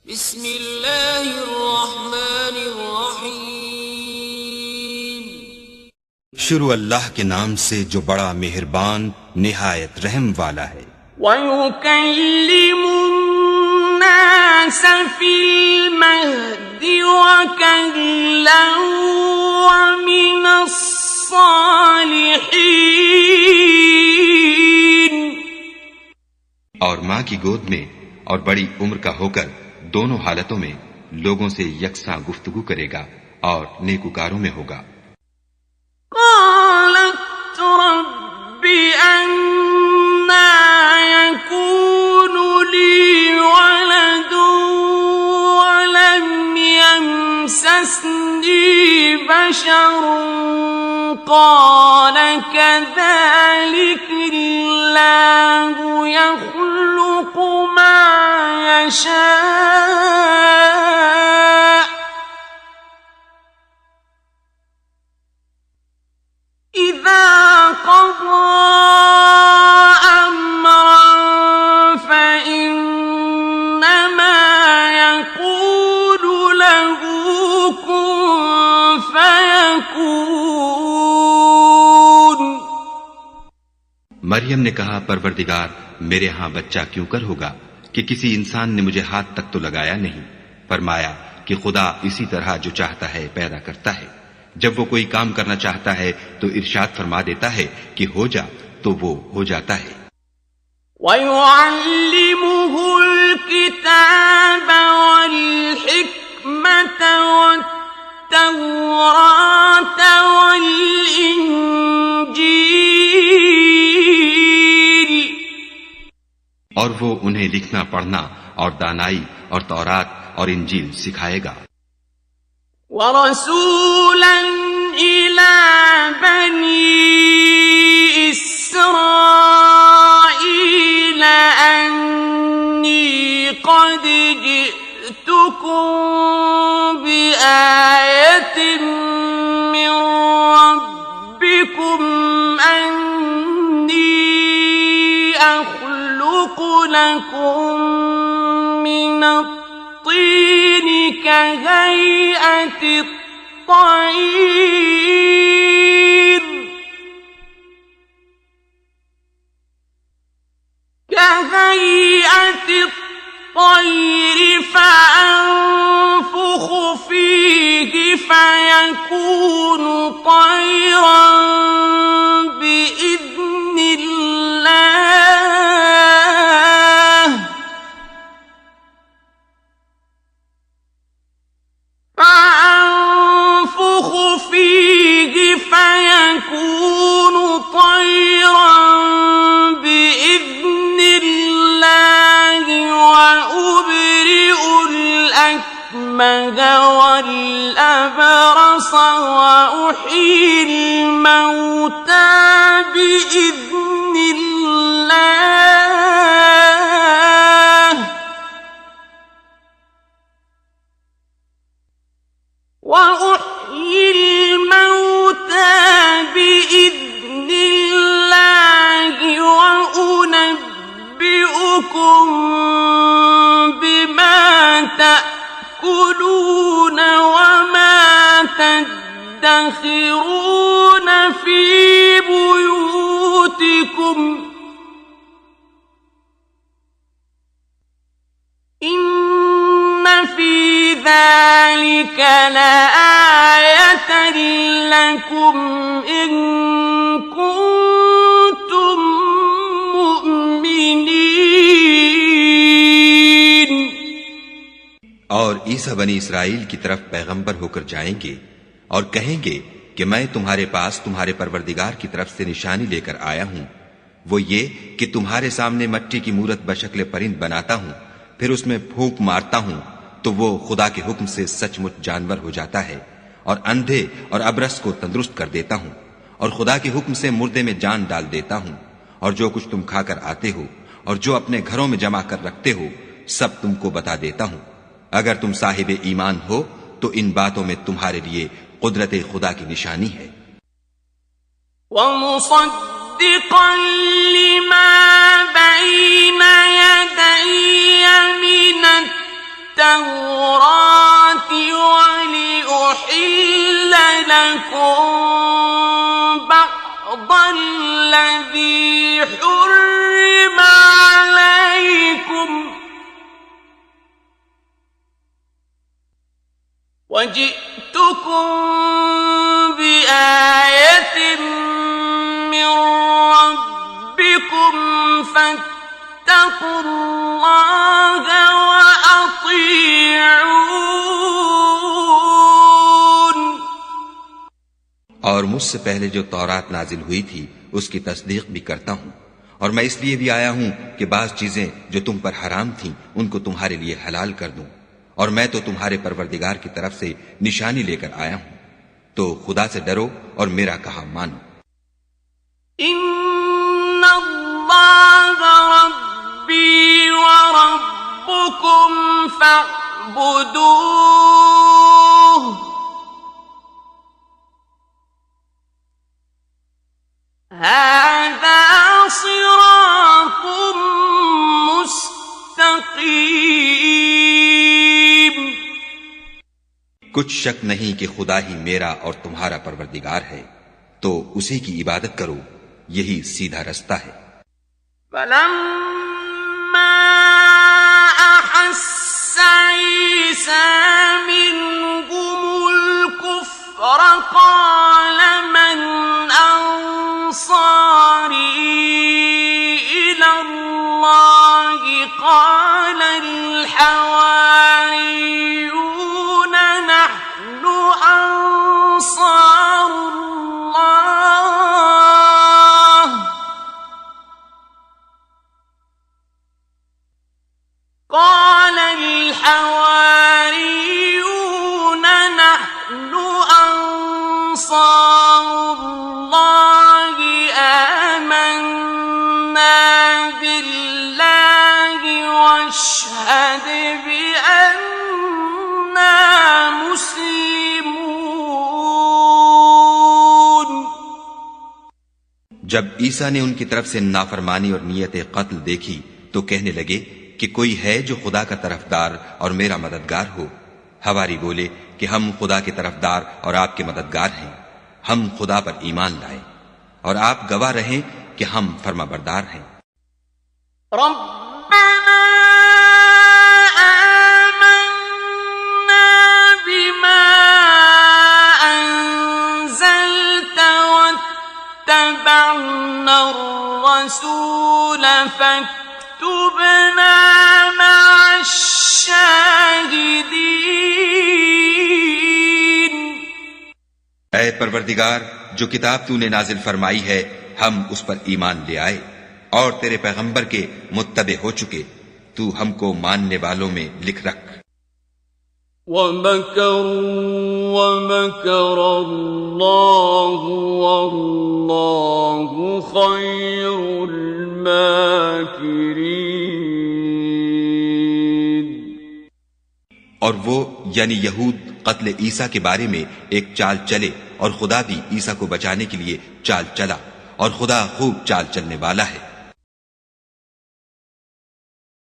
بسم اللہ الرحمن الرحیم۔ شروع اللہ کے نام سے جو بڑا مہربان نہایت رحم والا ہے۔ وَيُكَلِّمُ النَّاسَ فِي الْمَهْدِ وَكَهْلًا وَمِنَ الصَّالِحِينَ۔ اور ماں کی گود میں اور بڑی عمر کا ہو کر دونوں حالتوں میں لوگوں سے یکساں گفتگو کرے گا اور نیکوکاروں میں ہوگا۔ قالت رب أَنَّى يَكُونُ لِي وَلَدٌ وَلَمْ يَمْسَسْنِي بَشَرٌ قَالَ كَذَلِكَ اللَّهُ يَخْلُقُ مَا يَشَاءُ إِذَا قَضَى أَمْرًا فَإِنَّمَا يَقُولُ لَهُ كُن فَيَكُونُ۔ مریم نے کہا پروردگار میرے ہاں بچہ کیوں کر ہوگا کہ کسی انسان نے مجھے ہاتھ تک تو لگایا نہیں۔ فرمایا کہ خدا اسی طرح جو چاہتا ہے پیدا کرتا ہے، جب وہ کوئی کام کرنا چاہتا ہے تو ارشاد فرما دیتا ہے کہ ہو جا تو وہ ہو جاتا ہے۔ وَيُعَلِّمُهُ الْكِتَابَ وَالْحِكْمَةَ وَالتَّوْرَاةَ وَالْإِنْجِيلَ۔ اور وہ انہیں لکھنا پڑھنا اور دانائی اور تورات اور انجیل سکھائے گا۔ وَرَسُولًا إِلَى بَنِي إِسْرَائِيلَ أَنِّي قَدْ جِئْتُكُم بِآيَةٍ مِّن رَّبِّكُمْ أَنِّي أَخْلُقُ لَكُم مِّنَ الطِّينِ كَهَيْئَةِ الطَّيْرِ فَأَنفُخُ فِيهِ فَيَكُونُ طَيْرًا بِإِذْنِ اللَّهِ فَأَنفُخُ فِيهِ فَيَكُونُ طَيْرًا بِإِذْنِ اللَّهِ وَأُبْرِئُ الْأَكْمَهَ وَالْأَبْرَصَ وَأُحْيِي الْمَوْتَى بِإِذْنِ اللَّهِ وَأُنَبِّئُكُم بِمَا تَأْكُلُونَ وَمَا تَدَّخِرُونَ فِي بُيُوتِكُمْ إِنَّ فِي ذَلِكَ لَآيَةً لَكُمْ إِن كُنتُم مُّؤْمِنِينَ۔ اور عیسیٰ بنی اسرائیل کی طرف پیغمبر ہو کر جائیں گے اور کہیں گے کہ میں تمہارے پاس تمہارے پروردگار کی طرف سے نشانی لے کر آیا ہوں، وہ یہ کہ تمہارے سامنے مٹی کی مورت بشکل پرند بناتا ہوں، پھر اس میں پھونک مارتا ہوں تو وہ خدا کے حکم سے سچ مچ جانور ہو جاتا ہے، اور اندھے اور ابرص کو تندرست کر دیتا ہوں، اور خدا کے حکم سے مردے میں جان ڈال دیتا ہوں، اور جو کچھ تم کھا کر آتے ہو اور جو اپنے گھروں میں جمع کر رکھتے ہو سب تم کو بتا دیتا ہوں۔ اگر تم صاحب ایمان ہو تو ان باتوں میں تمہارے لیے قدرت خدا کی نشانی ہے۔ وَمُصَدِّقًا لِمَا بَيْنَ يَدَيَّ مِنَ التوراة ولأحل لكم بعض الذي حرم عليكم وجئتكم بآية من ربكم فاتقوا الله وأطيعون. اور مجھ سے پہلے جو تورات نازل ہوئی تھی اس کی تصدیق بھی کرتا ہوں، اور میں اس لیے بھی آیا ہوں کہ بعض چیزیں جو تم پر حرام تھیں ان کو تمہارے لیے حلال کر دوں، اور میں تو تمہارے پروردگار کی طرف سے نشانی لے کر آیا ہوں، تو خدا سے ڈرو اور میرا کہا مانو. ان اللہ ربی وربکم فاعبدوہ ھذا صراط مستقیم. کچھ شک نہیں کہ خدا ہی میرا اور تمہارا پروردگار ہے، تو اسی کی عبادت کرو، یہی سیدھا رستہ ہے. فلما أحس عيسى منهم الكفر قال من أنصاري إلى الله قال الحواريون نحن أنصار الله قال الحواريون نحن أنصار الله آمنا بالله واشهد بأننا مسلمون. جب عیسیٰ نے ان کی طرف سے نافرمانی اور نیت قتل دیکھی تو کہنے لگے کہ کوئی ہے جو خدا کا طرفدار اور میرا مددگار ہو. حواری بولے کہ ہم خدا کے طرفدار اور آپ کے مددگار ہیں، ہم خدا پر ایمان لائے اور آپ گواہ رہیں کہ ہم فرما بردار ہیں. ربنا آمنا بما أنزلت واتبعنا الرسول فاكتبنا مع الشاهدين. اے پروردگار، جو کتاب تو نے نازل فرمائی ہے ہم اس پر ایمان لے آئے اور تیرے پیغمبر کے متبع ہو چکے، تو ہم کو ماننے والوں میں لکھ رکھ. وَمَكَرُوا وَمَكَرَ اللَّهُ وَاللَّهُ خَيْرُ الْمَاكِرِينَ. اور وہ یعنی یہود قتل عیسیٰ کے بارے میں ایک چال چلے، اور خدا بھی عیسیٰ کو بچانے کے لیے چال چلا، اور خدا خوب چال چلنے والا ہے.